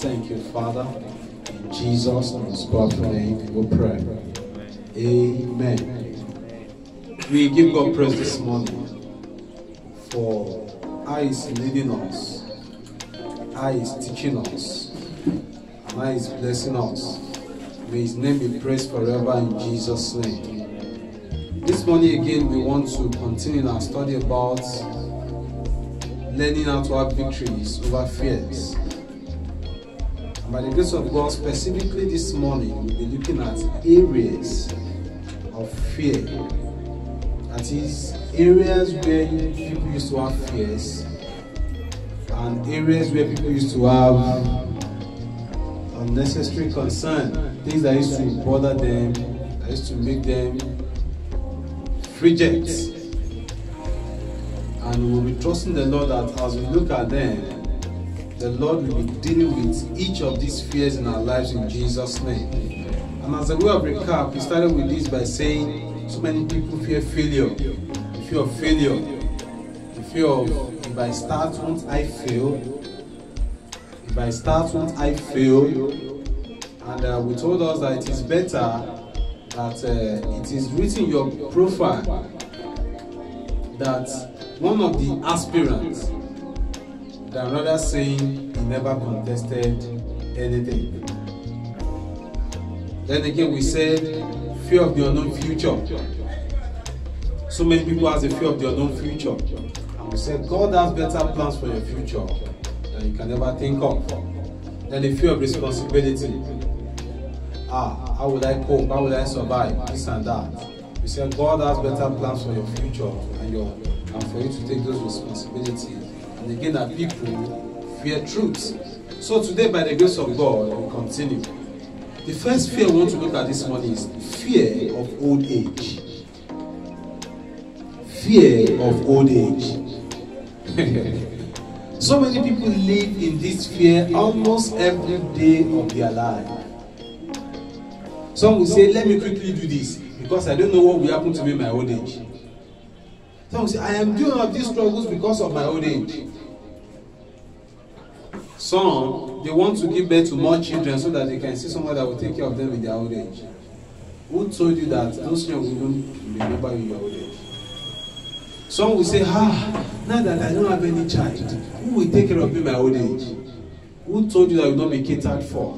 Thank you, Father. In Jesus' most powerful name we pray. Amen. We give God praise this morning for how He's leading us, how He's teaching us, and how He's blessing us. May His name be praised forever in Jesus' name. This morning again, we want to continue our study about learning how to have victories over fears. And by the grace of God, specifically this morning, we'll be looking at areas of fear. That is, areas where people used to have fears, and areas where people used to have unnecessary concern, things that used to bother them, that used to make them frigid. And we'll be trusting the Lord that as we look at them, the Lord will be dealing with each of these fears in our lives in Jesus' name. And as a way of recap, we started with this by saying so many people fear failure. The fear of failure. The fear of, if I start, won't I fail? If I start, won't I fail? And we told us that it is better that it is written in your profile that one of the aspirants than rather saying he never contested anything. Then again we said fear of the unknown future. So many people have the fear of the unknown future. And we said God has better plans for your future than you can ever think of. Then the fear of responsibility. How would I cope? How would I survive? This and that. We said God has better plans for your future and for you to take those responsibilities. And again, that people fear truth. So today, by the grace of God, we continue. The first fear I want to look at this morning is fear of old age. Fear of old age. So many people live in this fear almost every day of their life. Some will say, let me quickly do this because I don't know what will happen to me in my old age. Some will say, I am doing all of these struggles because of my old age. Some, they want to give birth to more children so that they can see someone that will take care of them in their old age. Who told you that those children will not remember you in your old age? Some will say, now that I don't have any child, who will take care of me in my old age? Who told you that you will not be catered for,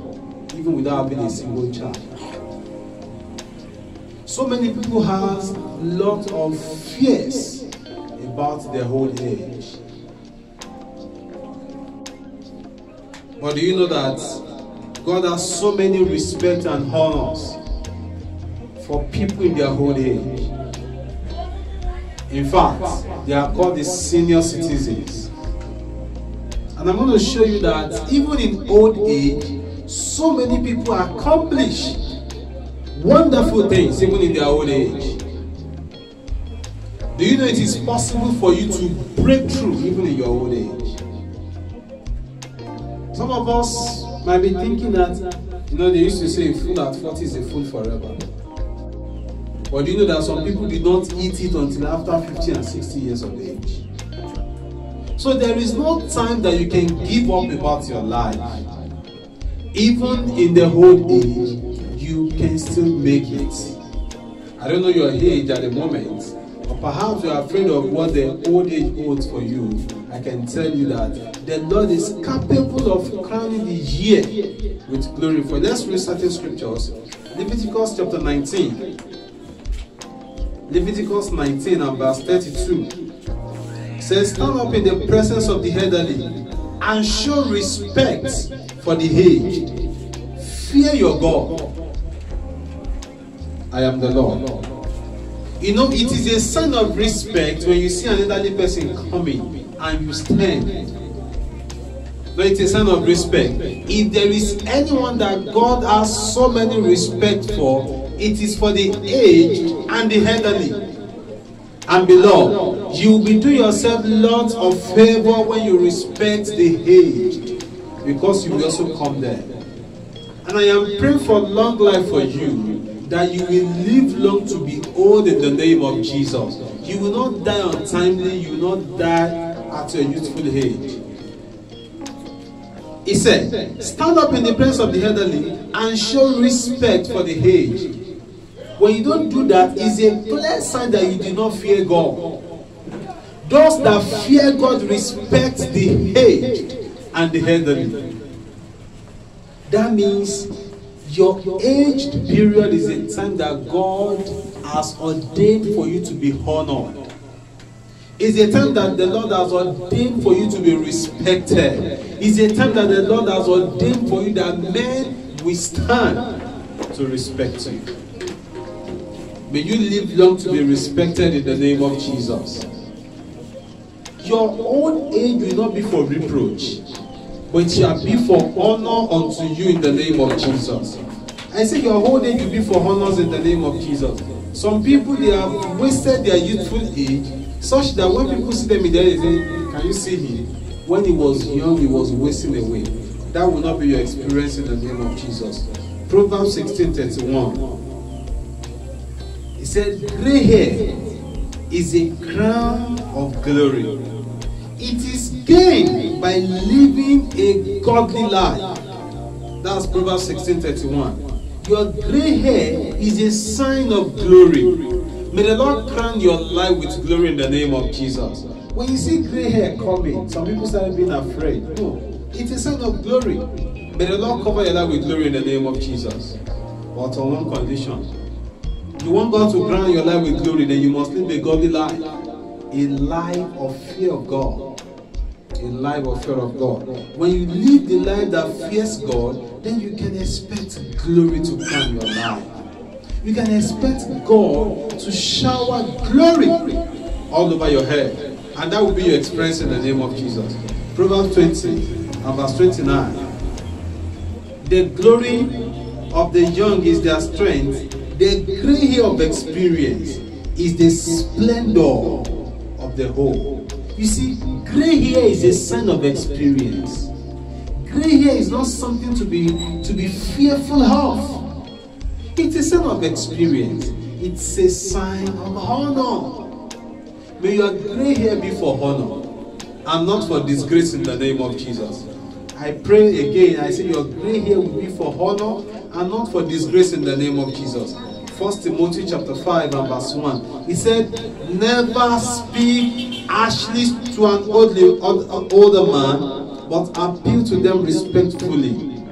even without having a single child? So many people have a lot of fears about their old age. But do you know that God has so many respect and honors for people in their old age? In fact, they are called the senior citizens. And I'm going to show you that even in old age, so many people accomplish wonderful things even in their old age. Do you know it is possible for you to break through even in your old age? Some of us might be thinking that, they used to say a fool at 40 is a fool forever. But do you know that some people did not eat it until after 50 and 60 years of age? So there is no time that you can give up about your life. Even in the old age, you can still make it. I don't know your age at the moment, or perhaps you are afraid of what the old age holds for you. I can tell you that the Lord is capable of crowning the year with glory. For let's read certain scriptures. Leviticus chapter 19. Leviticus 19 and verse 32. It says, stand up in the presence of the elderly and show respect for the aged. Fear your God. I am the Lord. It is a sign of respect when you see an elderly person coming and you stand. No, it's a sign of respect. If there is anyone that God has so many respect for, it is for the aged and the elderly. And beloved, you will do yourself lots of favor when you respect the aged, because you will also come there. And I am praying for long life for you, that you will live long to be old in the name of Jesus. You will not die untimely, you will not die at your youthful age. He said, stand up in the presence of the elderly and show respect for the aged. When you don't do that, it's a clear sign that you do not fear God. Those that fear God respect the aged and the elderly. That means your aged period is a time that God has ordained for you to be honored. It's a time that the Lord has ordained for you to be respected. It's a time that the Lord has ordained for you that men will stand to respect you. May you live long to be respected in the name of Jesus. Your old age will not be for reproach, but it shall be for honor unto you in the name of Jesus. I say your old age will be for honors in the name of Jesus. Some people, they have wasted their youthful age such that when people see them in there, they say, can you see him? When he was young, he was wasting away. That will not be your experience in the name of Jesus. Proverbs 16:31. He said, gray hair is a crown of glory. It is gained by living a godly life. That's Proverbs 16:31. Your gray hair is a sign of glory. May the Lord crown your life with glory in the name of Jesus. When you see gray hair coming, some people start being afraid. No, it's a sign of glory. May the Lord cover your life with glory in the name of Jesus. But on one condition. You want God to crown your life with glory, then you must live a godly life. A life of fear of God. A life of fear of God. When you live the life that fears God, then you can expect glory to crown your life. You can expect God to shower glory all over your head. And that will be your experience in the name of Jesus. Proverbs 20 and verse 29. The glory of the young is their strength. The gray hair of experience is the splendor of the old. You see, gray hair is a sign of experience. Gray hair is not something to be fearful of. It's a sign of experience. It's a sign of honor. May your gray hair be for honor and not for disgrace in the name of Jesus. I pray again, I say your gray hair will be for honor and not for disgrace in the name of Jesus. 1 Timothy chapter 5 and verse 1. He said, never speak harshly to an older man, but appeal to them respectfully,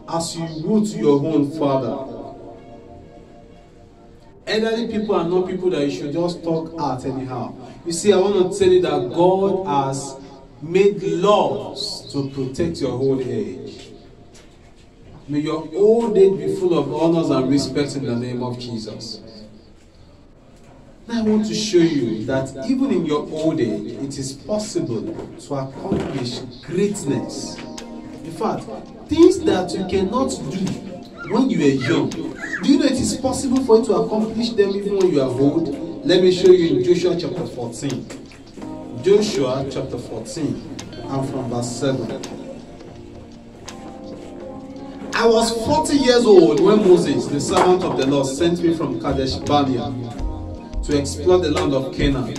as you would to your own father. Elderly people are not people that you should just talk at anyhow. You see, I want to tell you that God has made laws to protect your old age. May your old age be full of honors and respect in the name of Jesus. Now I want to show you that even in your old age, it is possible to accomplish greatness. In fact, things that you cannot do when you are young, do you know it is possible for you to accomplish them even when you are old? Let me show you in Joshua chapter 14. Joshua chapter 14 and from verse 7. I was 40 years old when Moses, the servant of the Lord, sent me from Kadesh Barnea to explore the land of Canaan.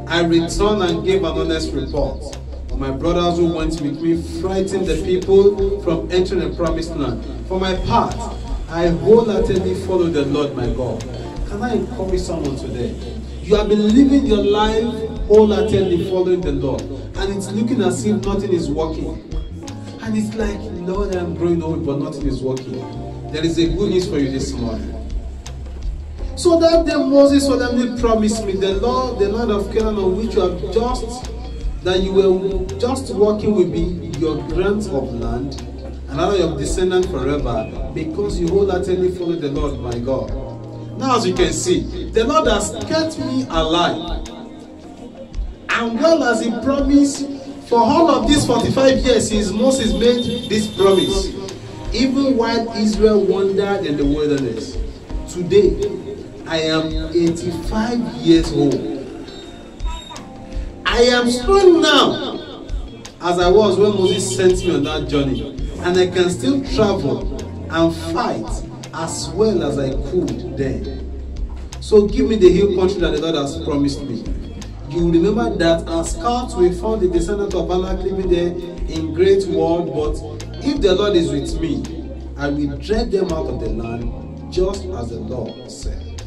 I returned and gave an honest report. My brothers who went with me frightened the people from entering the promised land. For my part, I wholeheartedly follow the Lord my God. Can I encourage someone today? You have been living your life wholeheartedly following the Lord, and it's looking as if nothing is working. And it's like, Lord, I'm growing old, but nothing is working. There is a good news for you this morning. So that day Moses solemnly promised me, the land of Canaan on which you have you were just walking will be your grant of land, and out of your descendant forever, because you wholeheartedly follow the Lord my God. Now as you can see, the Lord has kept me alive. And well as he promised, for all of these 45 years since Moses made this promise, even while Israel wandered in the wilderness, today I am 85 years old. I am strong now as I was when Moses sent me on that journey, and I can still travel and fight as well as I could then. So give me the hill country that the Lord has promised me. You remember that as scouts we found the descendant of Anak living there in great world, but if the Lord is with me, I will drive them out of the land, just as the Lord said.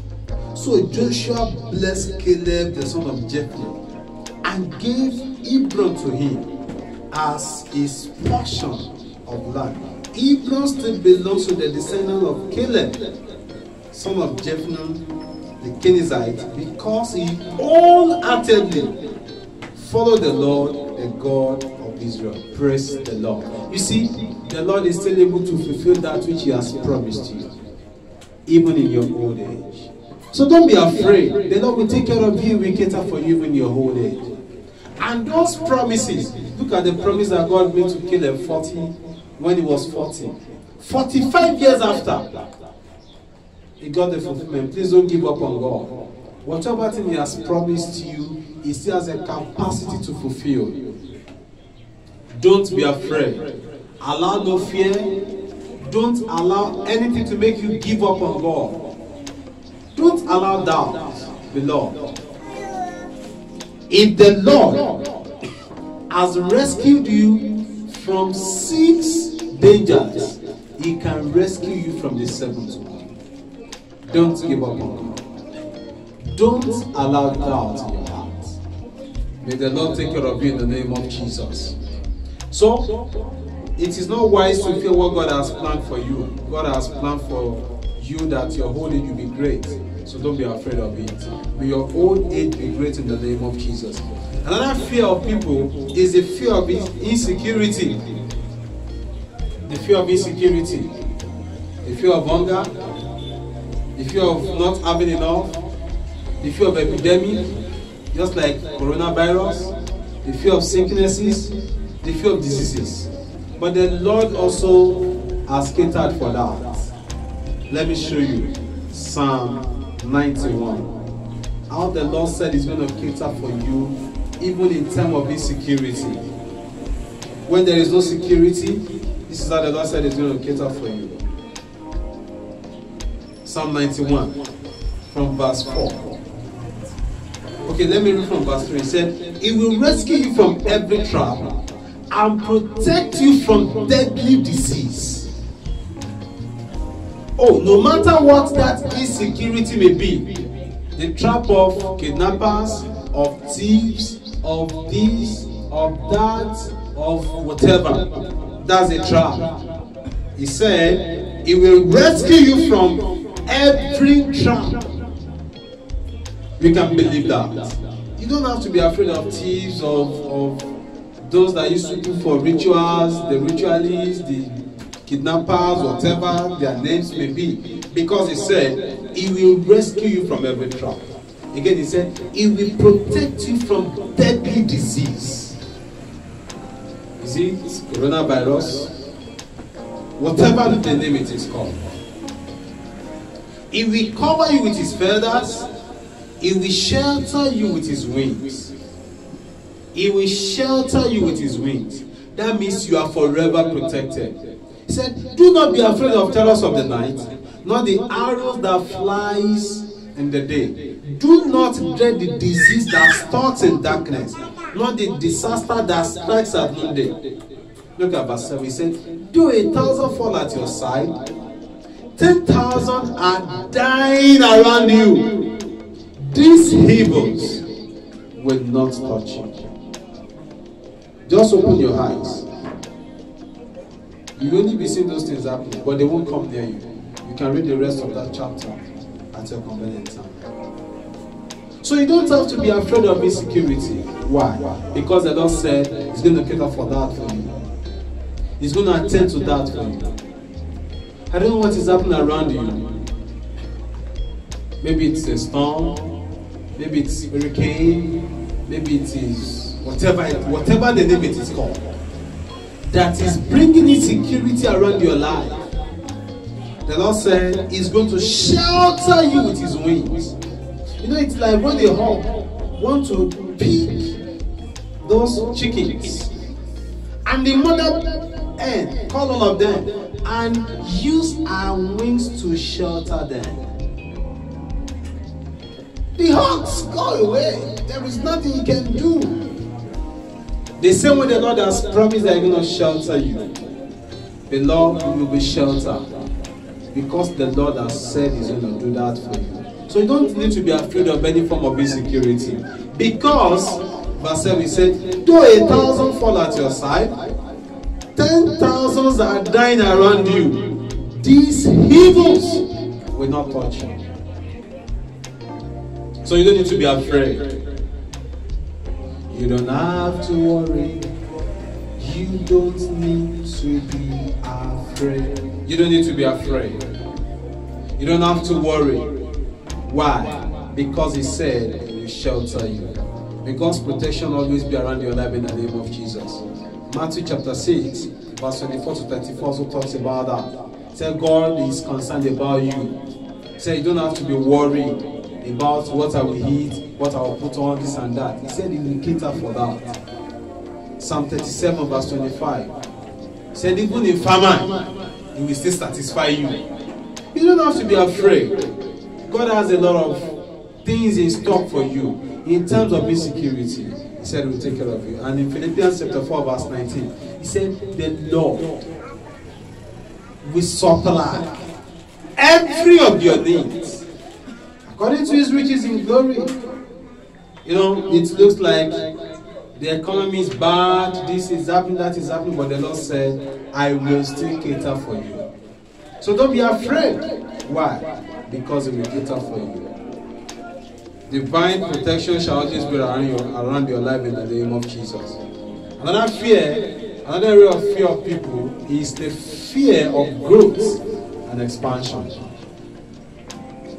So Joshua blessed Caleb, the son of Jephunneh, and gave Hebron to him as his portion of land. Hebron still belongs to the descendant of Caleb, son of Jephunneh the Kenizzite, because he wholeheartedly followed the Lord, the God of Israel. Praise the Lord. You see, the Lord is still able to fulfill that which He has promised you, even in your old age. So don't be afraid. The Lord will take care of you, will cater for you in your old age. And those promises, look at the promise that God made to Caleb when he was 40. 45 years after, he got the fulfillment. Please don't give up on God. Whatever thing He has promised you, He still has a capacity to fulfill. Don't be afraid. Allow no fear. Don't allow anything to make you give up on God. Don't allow doubt, beloved. If the Lord has rescued you from 6 dangers, He can rescue you from the 7th one. Don't give up on God. Don't allow doubt in your heart. May the Lord take care of you in the name of Jesus. So, it is not wise to fear what God has planned for you. God has planned for you that your old age will be great. So don't be afraid of it. May your old age be great in the name of Jesus. Another fear of people is the fear of insecurity. The fear of insecurity. The fear of hunger. The fear of not having enough. The fear of epidemic, just like coronavirus. The fear of sicknesses. The fear of diseases. But the Lord also has catered for that. Let me show you Psalm 91. How the Lord said He's going to cater for you even in time of insecurity. When there is no security, this is how the Lord said He's going to cater for you. Psalm 91 from verse 4. Okay, let me read from verse 3. He said, He will rescue you from every trap and protect you from deadly disease. Oh, no matter what that insecurity may be, the trap of kidnappers, of thieves, of this, of that, of whatever, that's a trap. He said, He will rescue you from every trap. You can believe that. You don't have to be afraid of thieves, of those that used to do for rituals, the ritualists, the kidnappers, whatever their names may be. Because He said, He will rescue you from every trap. Again, He said, He will protect you from deadly disease. Is it coronavirus? Whatever the name it is called. He will cover you with His feathers. He will shelter you with His wings. He will shelter you with His wings. That means you are forever protected. He said, do not be afraid of terrors of the night, nor the arrows that flies in the day. Do not dread the disease that stalks in darkness, nor the disaster that strikes at noonday. Look at verse 7. He said, though 1,000 fall at your side, 10,000 are dying around you, these evils will not touch you. Just open your eyes. You will only be seeing those things happening, but they won't come near you. You can read the rest of that chapter at your convenient time. So you don't have to be afraid of insecurity. Why? Because the Lord said He's going to cater for that for you. He's going to attend to that for you. I don't know what is happening around you. Maybe it's a storm. Maybe it's a hurricane. Maybe it is whatever the name it is called. That is bringing insecurity around your life. The Lord said He's going to shelter you with His wings. You know, it's like when a hawk wants to pick those chickens, and the mother hen call all of them and use her wings to shelter them. The hawks go away. There is nothing you can do. The same way the Lord has promised that He's going to shelter you. Beloved, you will be sheltered because the Lord has said He's going to do that for you. So you don't need to be afraid of any form of insecurity. Because, verse 7 said, though 1,000 fall at your side, 10,000 are dying around you, these evils will not touch you. So you don't need to be afraid. You don't have to worry. You don't need to be afraid. You don't need to be afraid. You don't have to worry. Why? Because He said He will shelter you. May God's protection always be around your life in the name of Jesus. Matthew chapter 6, verse 24 to 34 also talks about that. It said God is concerned about you. He said you don't have to be worried about what I will eat, what I will put on, this and that. He said He will cater for that. Psalm 37 verse 25. He said even in famine, He will still satisfy you. You don't have to be afraid. God has a lot of things in stock for you in terms of insecurity. He said He will take care of you. And in Philippians chapter 4 verse 19, He said the Lord will supply every of your needs according to His riches in glory. You know, it looks like the economy is bad, this is happening, that is happening, but the Lord said, I will still cater for you. So don't be afraid. Why? Because He will cater for you. Divine protection shall always be around your life in the name of Jesus. Another area of fear of people is the fear of growth and expansion.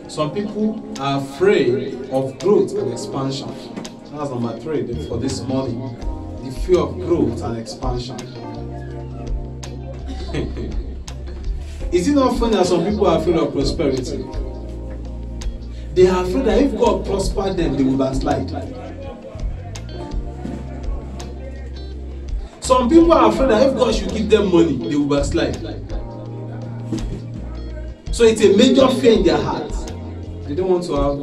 Some people are afraid of growth and expansion. That's number 3 for this morning. The fear of growth and expansion. Is it not funny that some people are afraid of prosperity? They are afraid that if God prospers them, they will backslide. Some people are afraid that if God should give them money, they will backslide. So it's a major fear in their hearts. They don't want to have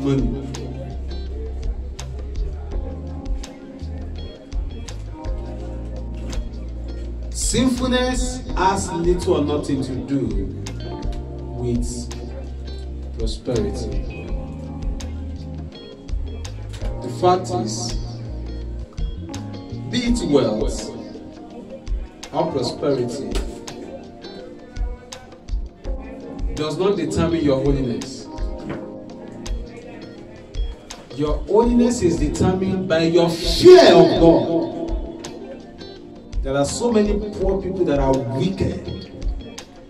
money. Sinfulness has little or nothing to do with prosperity. The fact is, be it wealth or prosperity, does not determine your holiness. Your holiness is determined by your fear of God. There are so many poor people that are wicked,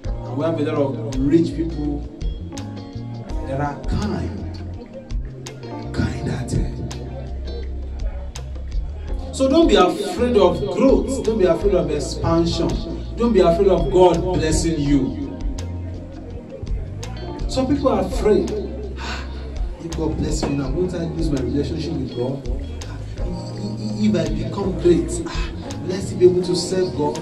and we have a lot of rich people that are kind-hearted. So don't be afraid of growth. Don't be afraid of expansion. Don't be afraid of God blessing you. Some people are afraid. If God bless me now, won't I lose my relationship with God? If I become great, let's be able to serve God.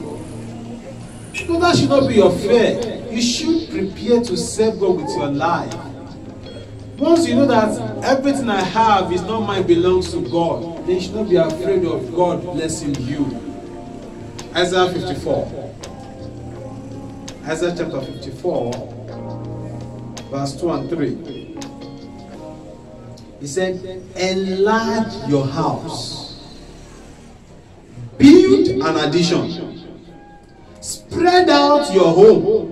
No, that should not be your fear. You should prepare to serve God with your life. Once you know that everything I have is not mine, belongs to God, then you should not be afraid of God blessing you. Isaiah 54. Isaiah chapter 54, verse 2 and 3. He said, enlarge your house, build an addition, spread out your home,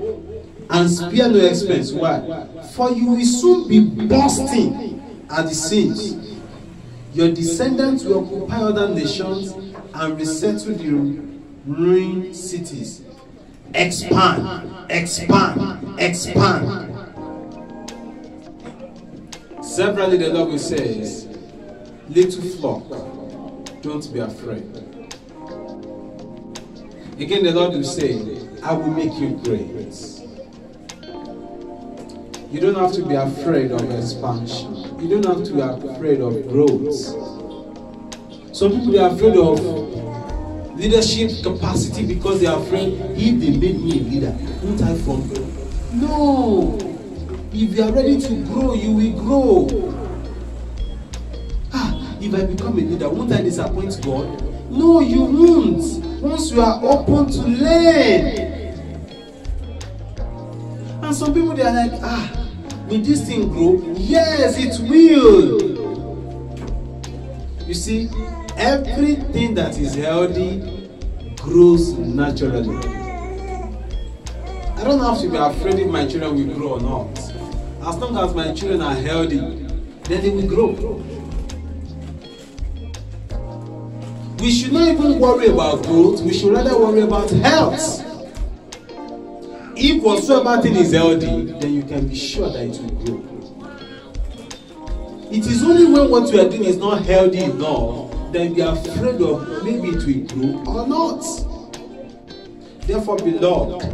and spare no expense. Why? For you will soon be bursting at the seams. Your descendants will occupy other nations and resettle the ruined cities. Expand, expand, expand. Severally the Lord will say, little flock, don't be afraid. Again the Lord will say, I will make you great. You don't have to be afraid of expansion. You don't have to be afraid of growth. Some people are afraid of leadership capacity because they are afraid, if they made me a leader, won't I fumble? No. If you are ready to grow, you will grow. If I become a leader, won't I disappoint God? No, you won't. once you are open to learn. And some people, they are like, will this thing grow? Yes, it will. You see, everything that is healthy grows naturally. I don't have to be afraid if my children will grow or not. As long as my children are healthy, then they will grow. We should not even worry about growth, we should rather worry about health. If whatsoever thing is healthy, then you can be sure that it will grow. It is only when what you are doing is not healthy enough that you are afraid of maybe it will grow or not. Therefore, beloved,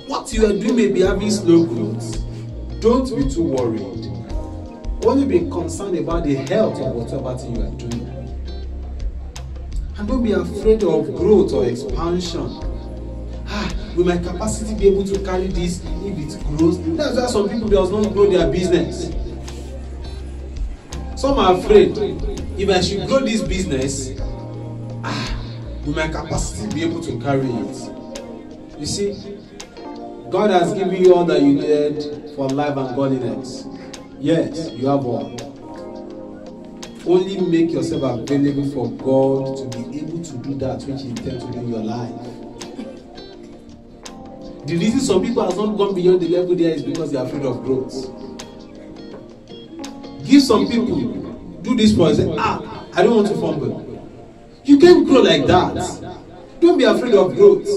what you are doing may be having slow growth. Don't be too worried. Only be concerned about the health of whatever thing you are doing. And don't be afraid of growth or expansion. Will my capacity be able to carry this if it grows? That's why some people does not grow their business. Some are afraid, if I should grow this business, will my capacity be able to carry it? You see, God has given you all that you need for life and godliness. Yes, you have all. Only make yourself available for God to be able to do that which He intends to do in your life. The reason some people have not gone beyond the level there is because they are afraid of growth. Give some people, do this for us, say, I don't want to fumble. You can't grow like that. Don't be afraid of growth.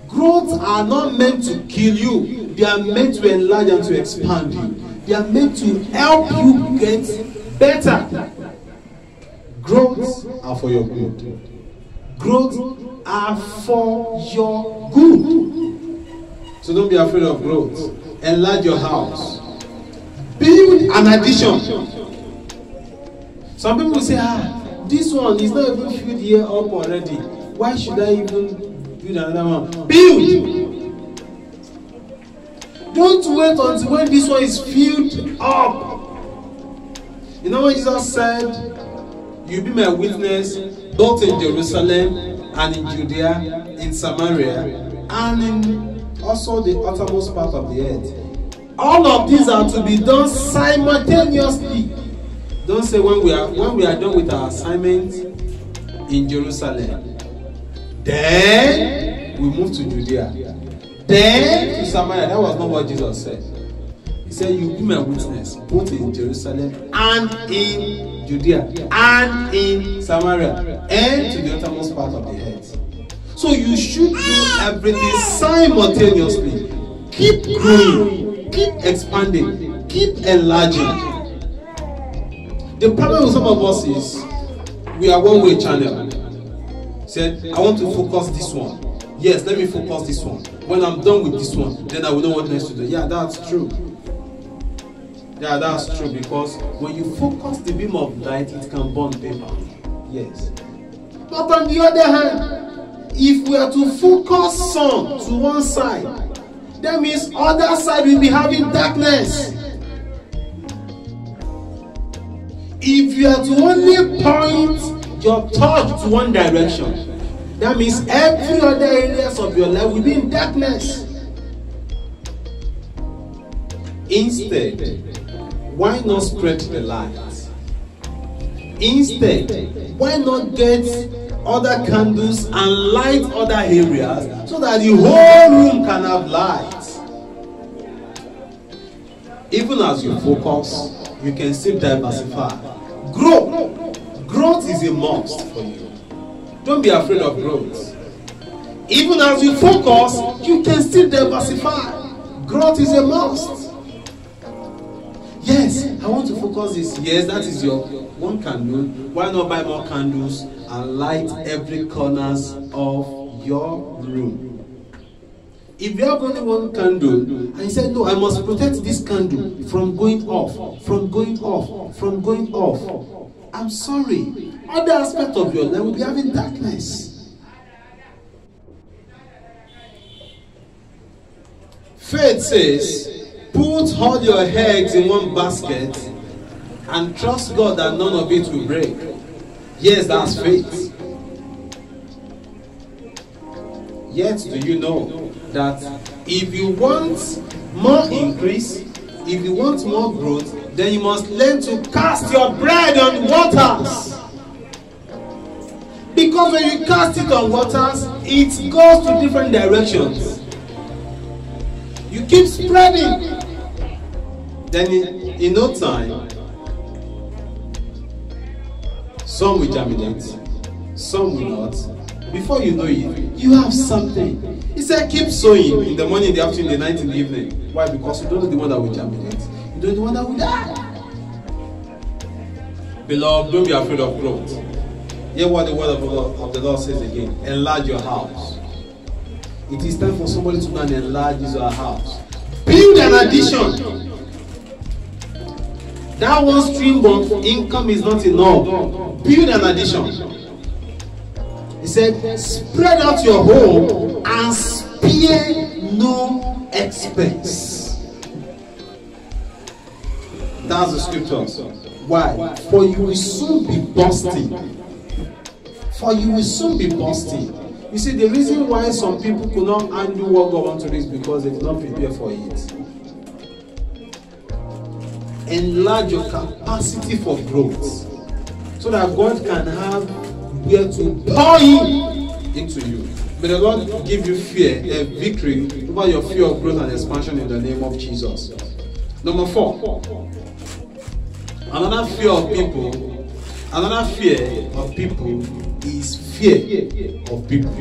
Growth are not meant to kill you. They are meant to enlarge and to expand you. They are meant to help you get better. Growth are for your good. Growth are for your good. So don't be afraid of growth. Enlarge your house. Build an addition. Some people say, this one is not even filled here up already. Why should I even build another one? Build! Don't wait until when this one is filled up. You know what Jesus said? You'll be my witness both in Jerusalem and in Judea, in Samaria, and in also the uttermost part of the earth. All of these are to be done simultaneously. Don't say when we are done with our assignment in Jerusalem, then we move to Judea, then to Samaria. That was not what Jesus said. He said, "You be my witness both in Jerusalem and in Judea and in Samaria and to the uttermost part of the earth." So you should do everything simultaneously. Keep growing, keep expanding, keep enlarging. The problem with some of us is we are one-way channel. Said, I want to focus this one. Yes, let me focus this one. When I'm done with this one, then I will know what next to do. Yeah, that's true. Yeah, that's true, because when you focus the beam of light, it can burn paper. Yes. But on the other hand, if we are to focus sun to one side, that means other side will be having darkness. If you are to only point your thought to one direction, that means every other areas of your life will be in darkness. Instead, why not spread the light? Instead, why not get other candles and light other areas so that the whole room can have light? Even as you focus, you can still diversify. Grow. Growth is a must for you. Don't be afraid of growth. Even as you focus, you can still diversify. Growth is a must. Yes, I want to focus this. Yes, that is your one candle. Why not buy more candles and light every corners of your room? If you have only one candle and you say, no, I must protect this candle from going off, from going off, from going off, I'm sorry, other aspects of your life will be having darkness. Faith says, put all your eggs in one basket and trust God that none of it will break. Yes, that's faith. Yet do you know that if you want more increase, if you want more growth, then you must learn to cast your bread on waters. Because when you cast it on waters, it goes to different directions. You keep spreading. Then in no time, some will germinate, some will not. Before you know it, you have something. He said keep sowing in the morning, in the afternoon, in the night, in the evening. Why? Because you don't know the one that will germinate. You don't know the one that will die. Beloved, don't be afraid of growth. Hear what the word of the Lord says again. Enlarge your house. It is time for somebody to go and enlarge your house. Build an addition. That one stream of income is not enough. Build an addition. He said, spread out your home and spare no expense. That's the scripture. Why? For you will soon be bursting. For you will soon be bursting. You see, the reason why some people could not undo what God wants to do is because they did not prepare for it. Enlarge your capacity for growth so that God can have where to pour into you. May the Lord give you fear, a victory over your fear of growth and expansion in the name of Jesus. Number 4. Another fear of people is fear of people.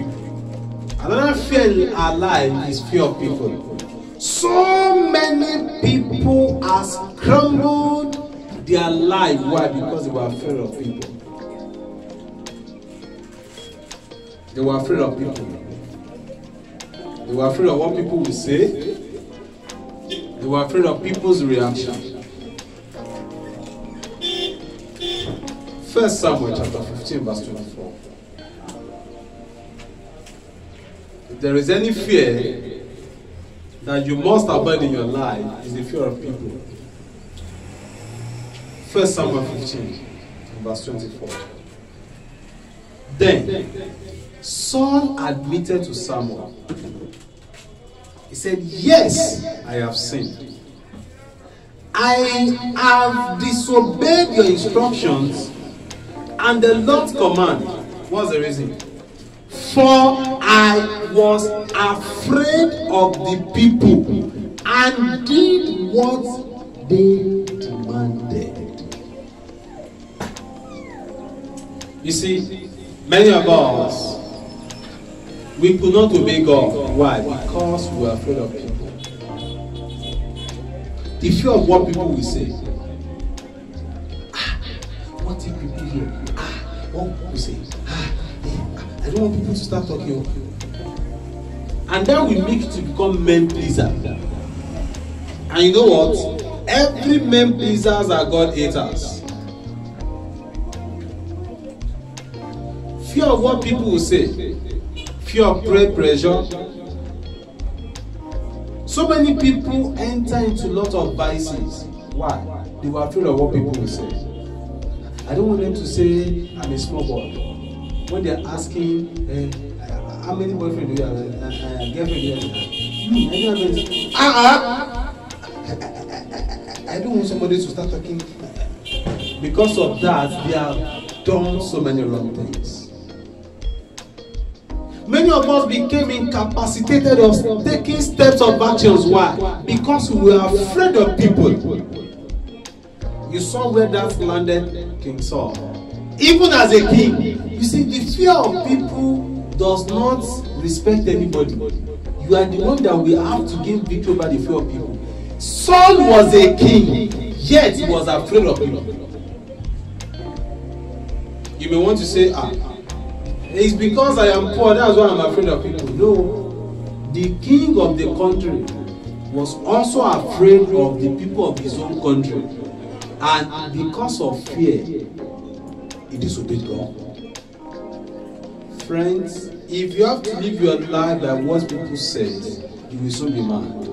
Another fear in our life is fear of people. So many people has crumbled their life. Why? Because they were afraid of people. They were afraid of people. They were afraid of what people will say. They were afraid of people's reaction. 1 Samuel chapter 15 verse 24. If there is any fear that you must avoid in your life, is the fear of people. 1 Samuel 15 verse 24. Then Saul admitted to Samuel. He said, yes, I have sinned. I have disobeyed your instructions and the Lord's command. What's the reason? For I was afraid of the people and did what they demanded. You see, many of us, we could not obey God. Why? Because we were afraid of people. The fear of what people will say. What if people hear? What people say? I don't want people to start talking. And then we make it to become men pleaser. And you know what? Every men pleasers are God haters. Fear of what people will say. Fear of peer pressure. So many people enter into a lot of vices. Why? They were afraid of what people will say. I don't want them to say I'm a small boy. When they're asking how many boyfriends do you have, girlfriend do you have? I don't want somebody to start talking. Because of that, they have done so many wrong things. Many of us became incapacitated of taking steps of actions. Why? Because we were afraid of people. You saw where that landed King Saul. Even as a king, you see, the fear of people does not respect anybody. You are the one that will have to gain victory over the fear of people. Saul was a king, yet he was afraid of people. You may want to say, it's because I am poor, that's why I'm afraid of people. No. The king of the country was also afraid of the people of his own country. And because of fear, he disobeyed God. Friends, if you have to live your life by what people say, you will soon be mad.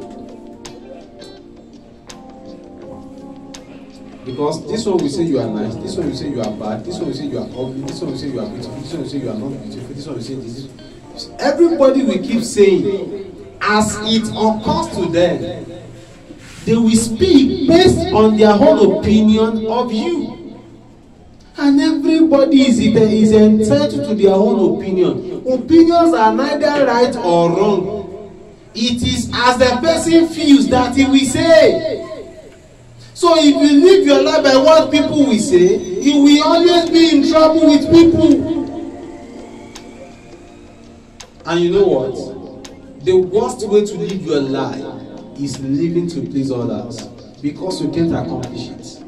Because this one will say you are nice, this one will say you are bad, this one will say you are ugly, this one will say you are beautiful, this one will say you are not beautiful, this one will say this. Everybody will keep saying, as it occurs to them, they will speak based on their own opinion of you. And everybody is entitled to their own opinion. Opinions are neither right or wrong. It is as the person feels that he will say. So if you live your life by what people will say, you will always be in trouble with people. And you know what? The worst way to live your life is living to please others, because you can't accomplish it.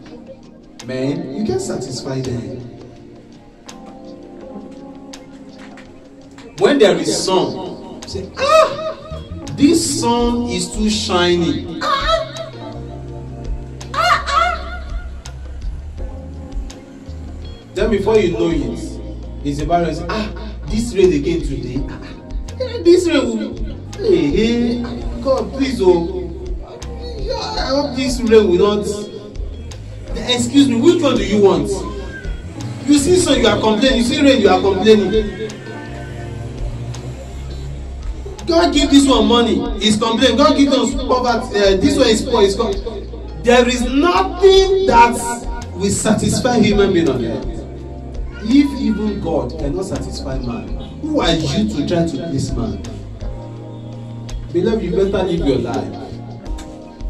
Man, you can't satisfy them. When there is sun, say, this sun is too shiny. Then before you know it, it's about this rain again today. This rain will hey, God, please, I hope this rain will not. Excuse me, which one do you want? You see sun, you are complaining. You see rain, you are complaining. God give this one money, he's complaining. God give them poverty, this one is poor, is God. There is nothing that will satisfy human being on earth. If even God cannot satisfy man, who are you to try to please man? Beloved, you better live your life.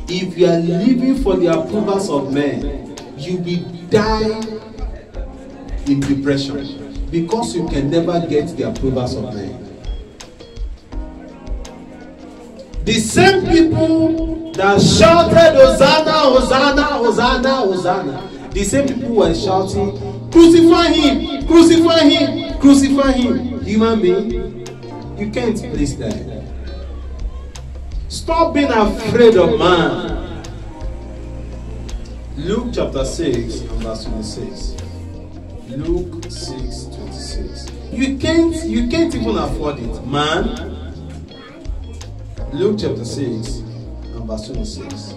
If you are living for the approvals of men, you will die in depression, because you can never get the approvals of men. The same people that shouted Hosanna, Hosanna, Hosanna, Hosanna, the same people were shouting, crucify him, crucify him, crucify him. Human being, you can't please them. Stop being afraid of man. Luke chapter 6 and verse 26. Luke 6:26. You can't even afford it, man. Luke chapter 6 and verse 26.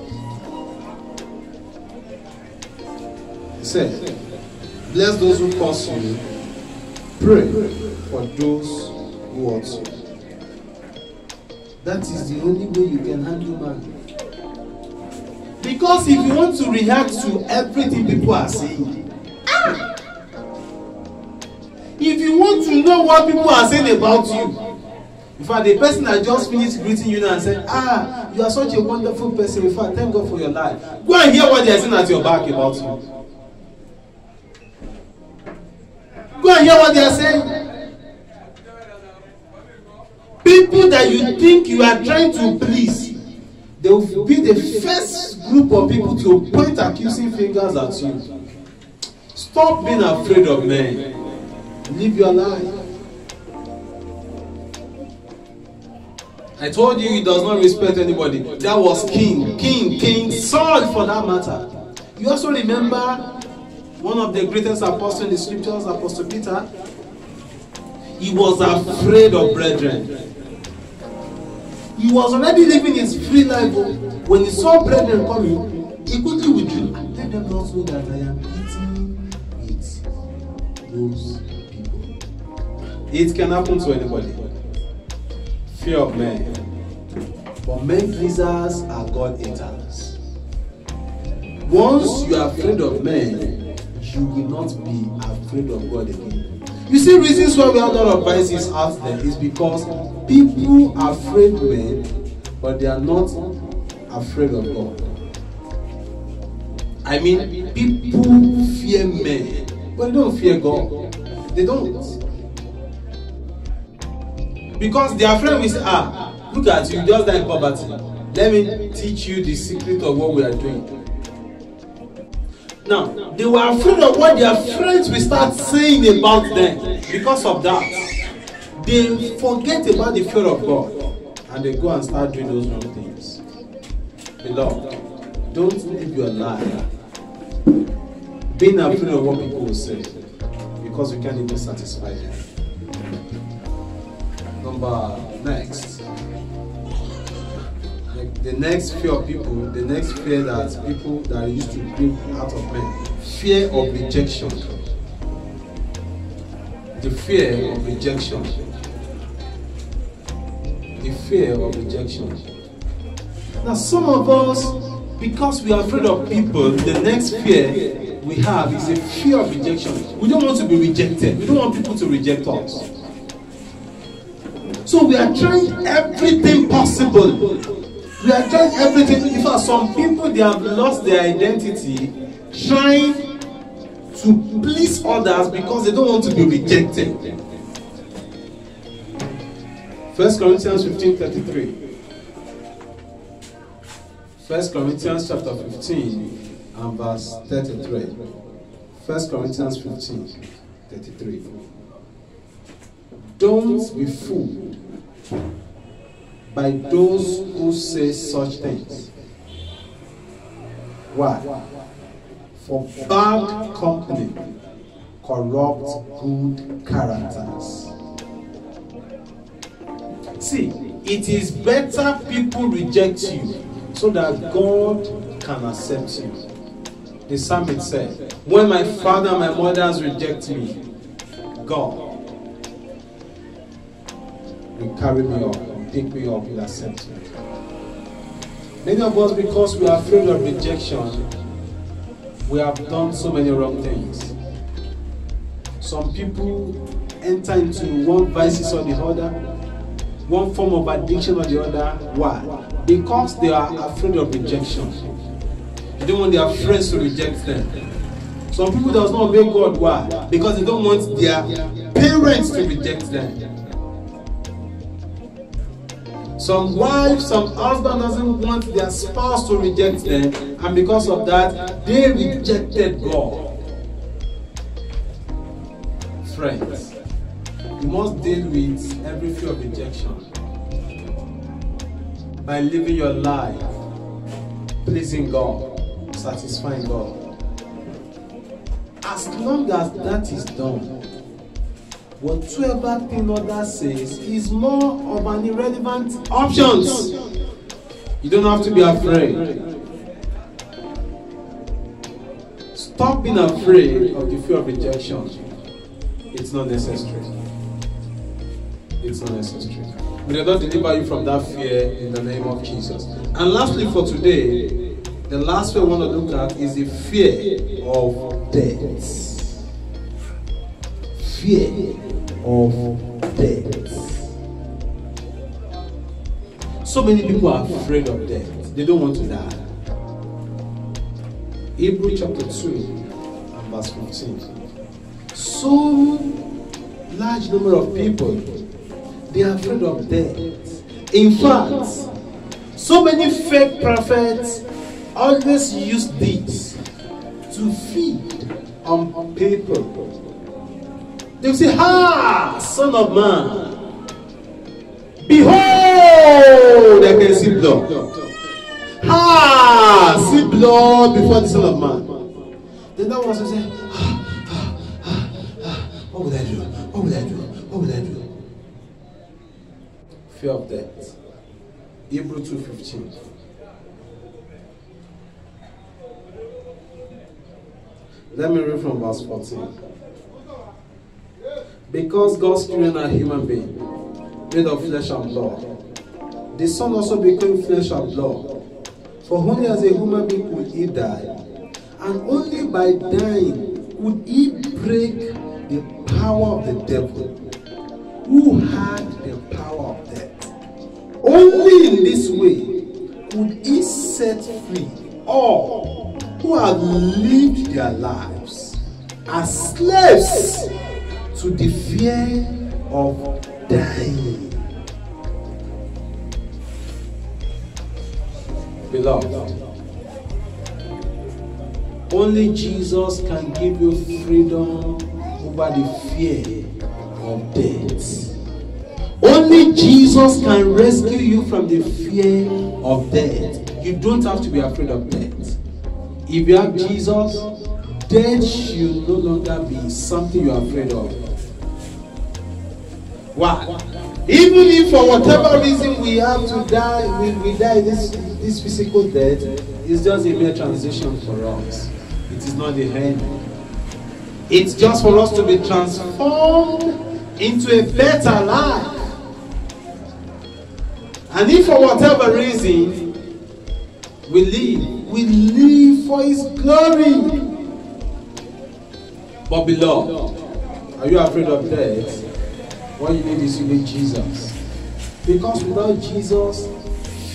He said, bless those who curse you, pray for those who hurt you. That is the only way you can handle man. Because if you want to react to everything people are saying, if you want to know what people are saying about you, in fact, the person that just finished greeting you now and said, you are such a wonderful person, in fact, thank God for your life. Go and hear what they are saying at your back about you. Go and hear what they are saying. People that you think you are trying to please, they will be the first group of people to point accusing fingers at you. Stop being afraid of men. Live your life. I told you he does not respect anybody. That was King Saul, for that matter. You also remember one of the greatest apostles in the scriptures, Apostle Peter. He was afraid of brethren. He was already living his free life. When he saw brethren coming, he quickly withdrew. And let them not know that I am eating with those people. It can happen to anybody. Fear of men. But men pleasers are God haters. Once you are afraid of men, you will not be afraid of God again. You see, reasons why we have a lot of vices out there is because people are afraid of men, but they are not afraid of God. I mean, people fear men, but they don't fear God. They don't. Because they are afraid. We say, look at you, just like poverty. Let me teach you the secret of what we are doing. Now, they were afraid of what their friends will start saying about them. Because of that, they forget about the fear of God and they go and start doing those wrong things. Beloved, don't live your life being afraid of what people will say, because you can't even satisfy them. Next. The next fear of people, the next fear that people that used to bring out of men, fear of rejection. The fear of rejection. The fear of rejection. Now some of us, because we are afraid of people, the next fear we have is a fear of rejection. We don't want to be rejected. We don't want people to reject us. So we are trying everything possible. We are trying everything. In fact, some people, they have lost their identity trying to please others because they don't want to be rejected. 1 Corinthians 15:33. 1 Corinthians chapter 15 and verse 33. 1 Corinthians 15:33. Don't be fooled by those who say such things. Why? For bad company corrupts good characters. See, it is better people reject you so that God can accept you. The psalmist said, when my father and my mothers reject me, God will carry me up and pick me up and accept me. Many of us, because we are afraid of rejection, we have done so many wrong things. Some people enter into one vices or the other, one form of addiction or the other. Why? Because they are afraid of rejection. They don't want their friends to reject them. Some people does not obey God. Why? Because they don't want their parents to reject them. Some wives, some husband doesn't want their spouse to reject them, and because of that, they rejected God. Friends, you must deal with every fear of rejection by living your life pleasing God, satisfying God. As long as that is done, whatsoever thing others says is more of an irrelevant option. You don't have to be afraid. Stop being afraid of the fear of rejection. It's not necessary. It's not necessary. May the Lord deliver you from that fear in the name of Jesus. And lastly for today, the last fear we want to look at is the fear of death. Fear of death. So many people are afraid of death. They don't want to die. Hebrews chapter 2 and verse 15. So large number of people, they are afraid of death. In fact, so many fake prophets always use this to feed on people. They will say, "Ha, son of man, behold, I can see blood. Ha, see blood before the son of man." Then that one will say, "What would I do? What would I do? What would I do?" Fear of death. Hebrews 2:15. Let me read from verse 14. Because God's children are human beings, made of flesh and blood, the Son also became flesh and blood. For only as a human being could he die, and only by dying could he break the power of the devil, who had the power of death. Only in this way could he set free all who have lived their lives as slaves to the fear of dying. Beloved, only Jesus can give you freedom over the fear of death. Only Jesus can rescue you from the fear of death. You don't have to be afraid of death. If you have Jesus, death should no longer be something you are afraid of. Why? Even if for whatever reason we have to die, we die this physical death, it's just a mere transition for us. It is not the end. It's just for us to be transformed into a better life. And if for whatever reason we live for His glory. But beloved, are you afraid of death? What you need is you need Jesus. Because without Jesus,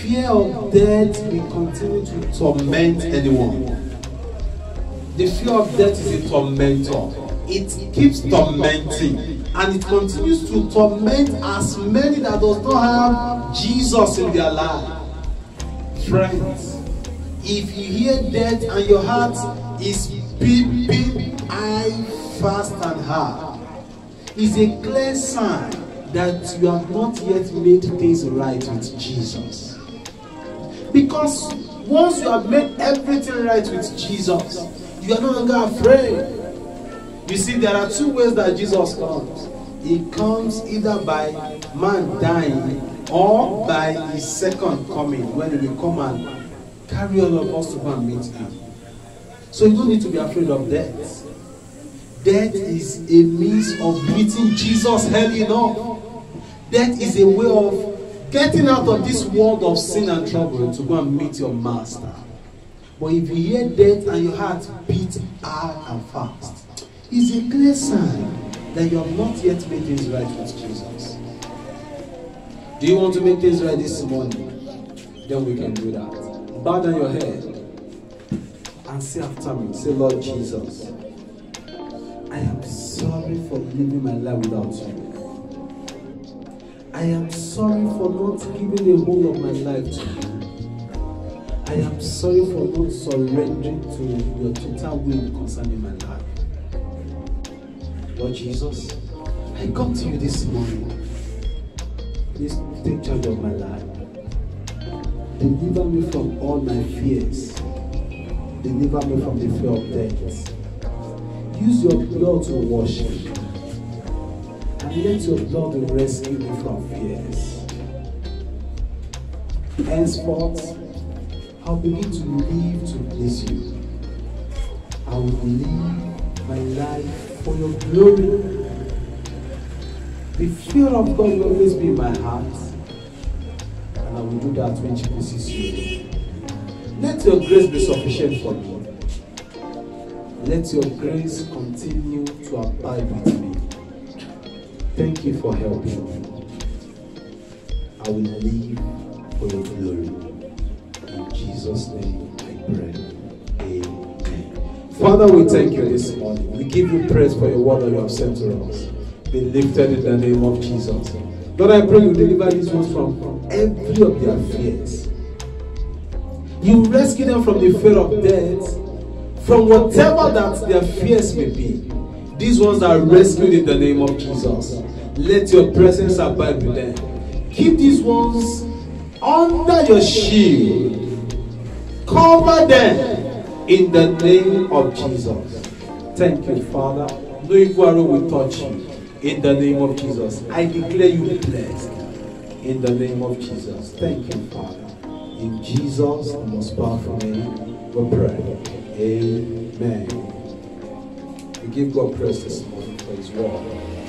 fear of death will continue to torment anyone. The fear of death is a tormentor. It keeps tormenting, and it continues to torment as many that does not have Jesus in their life. Friends, if you hear death and your heart is beating high, fast and hard, it's a clear sign that you have not yet made things right with Jesus. Because once you have made everything right with Jesus, you are no longer afraid. You see, there are two ways that Jesus comes. He comes either by man dying or by His second coming, when He will come and carry all of us to go and meet Him. So you don't need to be afraid of death. Death is a means of meeting Jesus early enough. Death is a way of getting out of this world of sin and trouble to go and meet your Master. But if you hear death and your heart beats hard and fast, it's a clear sign that you have not yet made things right with Jesus. Do you want to make things right this morning? Then we can do that. Bow down your head and say after me. Say, Lord Jesus, I am sorry for living my life without you. I am sorry for not giving the whole of my life to you. I am sorry for not surrendering to your total will concerning my life. Lord Jesus, I come to you this morning. Please take charge of my life. Deliver me from all my fears. Deliver me from the fear of death. Use your blood to wash me. And let your blood rescue me from fears. Henceforth, I'll begin to live to please you. I will live my life for your glory. The fear of God will always be in my heart. And I will do that which pleases you. Let your grace be sufficient for me. Let your grace continue to abide with me. Thank you for helping me. I will live for your glory. In Jesus' name I pray. Amen. Father, we thank you this morning. We give you praise for your word that you have sent to us. Be lifted in the name of Jesus. Lord, I pray you deliver these ones from every of their fears. You rescue them from the fear of death, from whatever that their fears may be. These ones are rescued in the name of Jesus. Let your presence abide with them. Keep these ones under your shield. Cover them in the name of Jesus. Thank you, Father. No evil arrow will touch you. In the name of Jesus. I declare you blessed. In the name of Jesus. Thank you, Father. In Jesus' most powerful name, we pray. Amen. We give God praise this morning for His word.